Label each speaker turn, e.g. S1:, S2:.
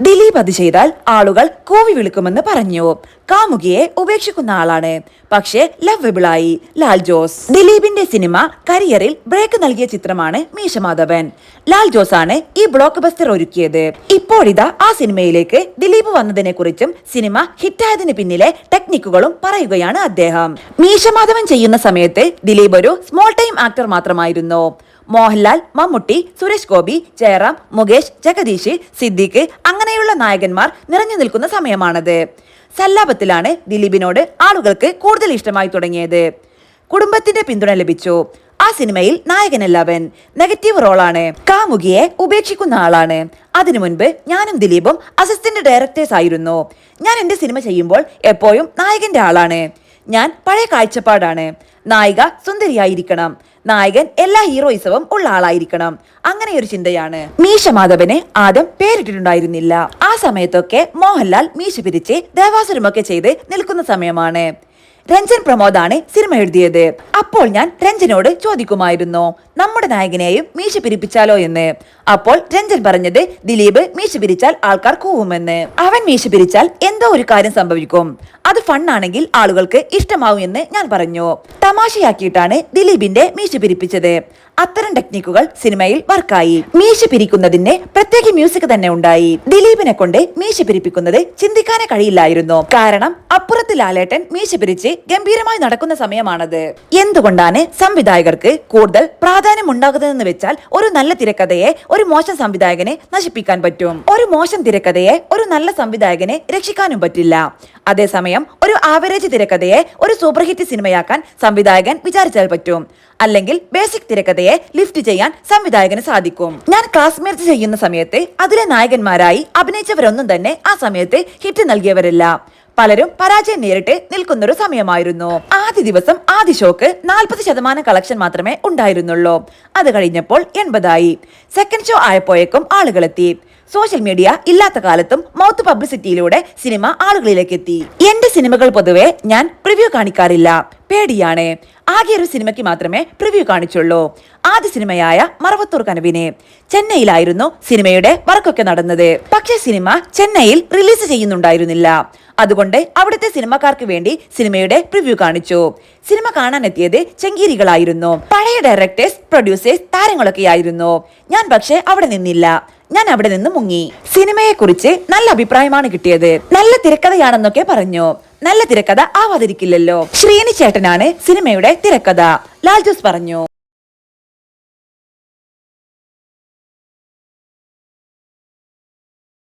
S1: ദിലീപ് അത് ചെയ്താൽ ആളുകൾ കോവി വിളിക്കുമെന്ന് പറഞ്ഞു. കാമുകിയെ ഉപേക്ഷിക്കുന്ന ആളാണ്, പക്ഷേ ലവബിളായി ലാൽ ജോസ്. ദിലീപിന്റെ സിനിമ കരിയറിൽ ബ്രേക്ക് നൽകിയ ചിത്രമാണ് മീശമാധവൻ. ലാൽ ജോസ് ആണ് ഈ ബ്ലോക്ക് ബസ്റ്റർ ഒരുക്കിയത്. ഇപ്പോഴിതാ ആ സിനിമയിലേക്ക് ദിലീപ് വന്നതിനെ കുറിച്ചും സിനിമ ഹിറ്റായതിന് പിന്നിലെ ടെക്നിക്കുകളും പറയുകയാണ് അദ്ദേഹം. മീശമാധവൻ ചെയ്യുന്ന സമയത്ത് ദിലീപ് ഒരു സ്മോൾ ടൈം ആക്ടർ മാത്രമായിരുന്നു. മോഹൻലാൽ, മമ്മൂട്ടി, സുരേഷ് ഗോപി, ജയറാം, മുകേഷ്, ജഗദീഷ്, സിദ്ദിഖ് അങ്ങനെയുള്ള നായകന്മാർ നിറഞ്ഞു നിൽക്കുന്ന സമയമാണത്. സല്ലാപത്തിലാണ് ദിലീപിനോട് ആളുകൾക്ക് കൂടുതൽ ഇഷ്ടമായി തുടങ്ങിയത്. കുടുംബത്തിന്റെ പിന്തുണ ലഭിച്ചു. ആ സിനിമയിൽ നായകനല്ലവൻ, നെഗറ്റീവ് റോളാണ്, കാമുകിയെ ഉപേക്ഷിക്കുന്ന ആളാണ്. അതിനു മുൻപ് ഞാനും ദിലീപും അസിസ്റ്റന്റ് ഡയറക്ടേഴ്സ് ആയിരുന്നു. ഞാൻ എന്റെ സിനിമ ചെയ്യുമ്പോൾ എപ്പോഴും നായകന്റെ ആളാണ്. ഞാൻ പഴയ കാഴ്ചപ്പാടാണ്. നായിക സുന്ദരിയായിരിക്കണം, നായകൻ എല്ലാ ഹീറോയിസവും ഉള്ള ആളായിരിക്കണം. അങ്ങനെ ഒരു ചിന്തയാണ്. മീശമാധവന് ആദ്യം പേരിട്ടിട്ടുണ്ടായിരുന്നില്ല. ആ സമയത്തൊക്കെ മോഹൻലാൽ മീശ പിരിച്ച് ദേവാസുരമൊക്കെ ചെയ്ത് നിൽക്കുന്ന സമയമാണ്. രഞ്ജൻ പ്രമോദാണ് സിനിമ എഴുതിയത്. അപ്പോൾ ഞാൻ രഞ്ജനോട് ചോദിക്കുമായിരുന്നു, നമ്മുടെ നായകനെയും മീശ പിരിപ്പിച്ചാലോ എന്ന്. അപ്പോൾ രഞ്ജൻ പറഞ്ഞത്, ദിലീപ് മീശ പിരിച്ചാൽ ആൾക്കാർ കൂവുമെന്ന്. അവൻ മീശ പിരിച്ചാൽ എന്തോ ഒരു കാര്യം സംഭവിക്കും, അത് ഫണ്ണാണെങ്കിൽ ആളുകൾക്ക് ഇഷ്ടമാവും എന്ന് ഞാൻ പറഞ്ഞു. തമാശയാക്കിയിട്ടാണ് ദിലീപിന്റെ മീശ പിരിപ്പിച്ചത്. അത്തരം ടെക്നിക്കുകൾ സിനിമയിൽ വർക്കായി. മീശ പിരിക്കുന്നതിന് പ്രത്യേക മ്യൂസിക് തന്നെ ഉണ്ടായി. ദിലീപിനെ കൊണ്ട് മീശ പിരിപ്പിക്കുന്നത് ചിന്തിക്കാനേ കഴിയില്ലായിരുന്നു. കാരണം അപ്പുറത്ത് ലാലേട്ടൻ മീശ പിരിച്ച് ഗംഭീരമായി നടക്കുന്ന സമയമാണത്. എന്തുകൊണ്ടാണ് സംവിധായകർക്ക് കൂടുതൽ പ്രാധാന്യം ഉണ്ടാകുന്നതെന്ന് വെച്ചാൽ, ഒരു നല്ല തിരക്കഥയെ ഒരു മോശം സംവിധായകനെ നശിപ്പിക്കാൻ പറ്റും. ഒരു മോശം തിരക്കഥയെ ഒരു നല്ല സംവിധായകനെ രക്ഷിക്കാനും പറ്റില്ല. അതേസമയം ഒരു ആവറേജ് തിരക്കഥയെ ഒരു സൂപ്പർ ഹിറ്റ് സിനിമയാക്കാൻ സംവിധായകൻ വിചാരിച്ചാൽ പറ്റും. അല്ലെങ്കിൽ ബേസിക് തിരക്കഥയെ ലിഫ്റ്റ് ചെയ്യാൻ സംവിധായകന് സാധിക്കും. ഞാൻ ക്ലാസ്മേറ്റ്സ് ചെയ്യുന്ന സമയത്ത് അതിലെ നായകന്മാരായി അഭിനയിച്ചവരൊന്നും തന്നെ ആ സമയത്ത് ഹിറ്റ് നൽകിയവരല്ല. പലരും പരാജയം നേരിട്ട് നിൽക്കുന്നൊരു സമയമായിരുന്നു. ആദ്യ ദിവസം ആദ്യ ഷോക്ക് 40% കളക്ഷൻ മാത്രമേ ഉണ്ടായിരുന്നുള്ളൂ. അത് കഴിഞ്ഞപ്പോൾ 80 സെക്കൻഡ് ഷോ ആയപ്പോഴേക്കും ആളുകളെത്തി. സോഷ്യൽ മീഡിയ ഇല്ലാത്ത കാലത്തും മൗത്ത് പബ്ലിസിറ്റിയിലൂടെ സിനിമ ആളുകളിലേക്ക് എത്തി. എന്റെ സിനിമകൾ പൊതുവെ ഞാൻ പ്രിവ്യൂ കാണിക്കാറില്ല, പേടിയാണ്. ആകെ ഒരു സിനിമയ്ക്ക് മാത്രമേ പ്രിവ്യൂ കാണിച്ചുള്ളൂ. ആദ്യ സിനിമയായ മറവത്തൂർ കനവിന് ചെന്നൈയിലായിരുന്നു സിനിമയുടെ വർക്കൊക്കെ നടന്നത്. പക്ഷേ സിനിമ ചെന്നൈയിൽ റിലീസ് ചെയ്യുന്നുണ്ടായിരുന്നില്ല. അതുകൊണ്ട് അവിടുത്തെ സിനിമക്കാർക്ക് വേണ്ടി സിനിമയുടെ പ്രിവ്യൂ കാണിച്ചു. സിനിമ കാണാനെത്തിയത് ചെങ്കീരികളായിരുന്നു. പഴയ ഡയറക്ടേഴ്സ്, പ്രൊഡ്യൂസേഴ്സ്, താരങ്ങളൊക്കെ ആയിരുന്നു. ഞാൻ പക്ഷേ അവിടെ നിന്നില്ല. ഞാൻ അവിടെ നിന്ന് മുങ്ങി. സിനിമയെ കുറിച്ച് നല്ല അഭിപ്രായമാണ് കിട്ടിയത്. നല്ല തിരക്കഥയാണെന്നൊക്കെ പറഞ്ഞു. നല്ല തിരക്കഥ ആവാതിരിക്കില്ലല്ലോ. ശ്രീനി ചേട്ടനാണ് സിനിമയുടെ തിരക്കഥ, ലാൽ ജോസ് പറഞ്ഞു.